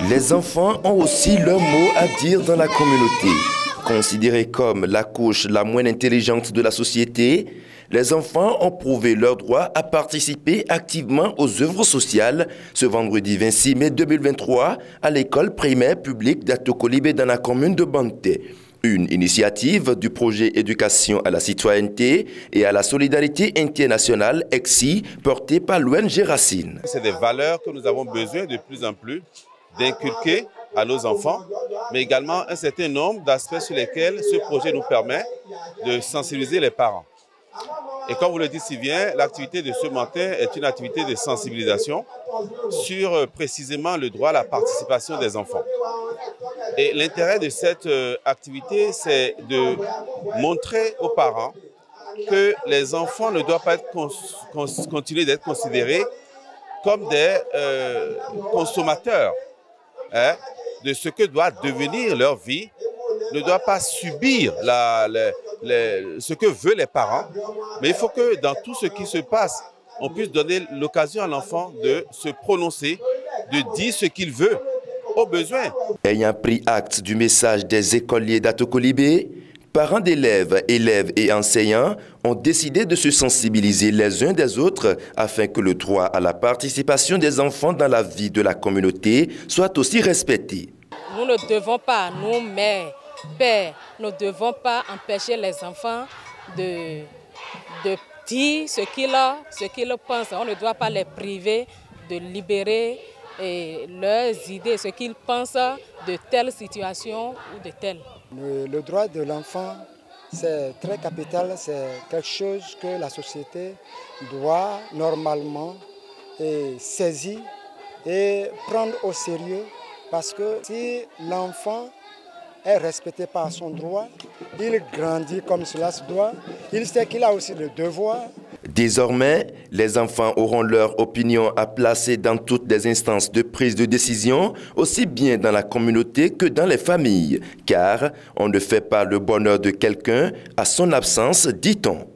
Les enfants ont aussi leur mot à dire dans la communauté. Considérés comme la couche la moins intelligente de la société, les enfants ont prouvé leur droit à participer activement aux œuvres sociales ce vendredi 26 mai 2023 à l'école primaire publique d'Atokolibé dans la commune de Banté. Une initiative du projet Éducation à la citoyenneté et à la solidarité internationale EXI portée par l'ONG Racine. C'est des valeurs que nous avons besoin de plus en plus d'inculquer à nos enfants, mais également un certain nombre d'aspects sur lesquels ce projet nous permet de sensibiliser les parents. Et comme vous le dites si bien, l'activité de ce matin est une activité de sensibilisation sur précisément le droit à la participation des enfants. Et l'intérêt de cette activité, c'est de montrer aux parents que les enfants ne doivent pas continuer d'être considérés comme des consommateurs de ce que doit devenir leur vie, ne doit pas subir ce que veulent les parents, mais il faut que dans tout ce qui se passe, on puisse donner l'occasion à l'enfant de se prononcer, de dire ce qu'il veut, au besoin. Ayant pris acte du message des écoliers d'Atokolibé, parents d'élèves, élèves et enseignants ont décidé de se sensibiliser les uns des autres afin que le droit à la participation des enfants dans la vie de la communauté soit aussi respecté. Nous ne devons pas, nous, mères, pères, nous ne devons pas empêcher les enfants de dire ce qu'ils pensent. On ne doit pas les priver de libérer leurs idées, ce qu'ils pensent de telle situation ou de telle. Le droit de l'enfant, c'est très capital, c'est quelque chose que la société doit normalement saisir et prendre au sérieux, parce que si l'enfant est respecté par son droit, il grandit comme cela se doit, il sait qu'il a aussi le devoir. Désormais, les enfants auront leur opinion à placer dans toutes les instances de prise de décision, aussi bien dans la communauté que dans les familles, car on ne fait pas le bonheur de quelqu'un à son absence, dit-on.